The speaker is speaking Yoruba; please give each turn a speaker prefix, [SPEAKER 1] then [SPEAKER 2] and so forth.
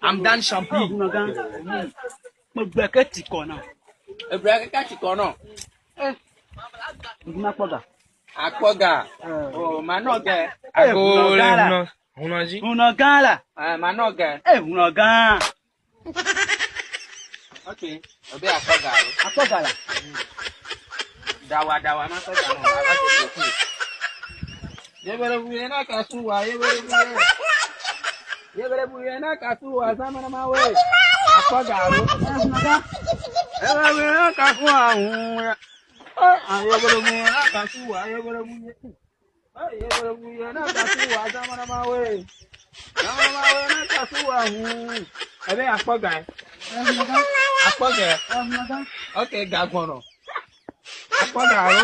[SPEAKER 1] I'm done champagne.
[SPEAKER 2] Mo gbeke ti kono.
[SPEAKER 1] E break ka ti kono.
[SPEAKER 2] Ngima poga.
[SPEAKER 1] Akpoga. Oh, manoge.
[SPEAKER 2] Agole
[SPEAKER 3] Hunaji.
[SPEAKER 2] Unogala.
[SPEAKER 1] Manoge.
[SPEAKER 2] Unogan.
[SPEAKER 1] Okay. Obi akpoga.
[SPEAKER 2] Apogala.
[SPEAKER 1] Dawa na soja no. Aba se ko. Ye bere buye na kasuwa, ye bere buye. Ye bere buye na kasuwa sama na mawe. Akpoga ro.
[SPEAKER 2] Unogan.
[SPEAKER 1] Ye bere buye na kasuwa. Ye bere buye na kasuwa, ye bere buye. Ye bere buye na kasuwa sama na mawe. Sama na mawe na kasuwa. Ebe akpoga.
[SPEAKER 2] Unogan.
[SPEAKER 1] Akpoga.
[SPEAKER 2] Unogan.
[SPEAKER 1] Okay, gagbono. Akpoga ro.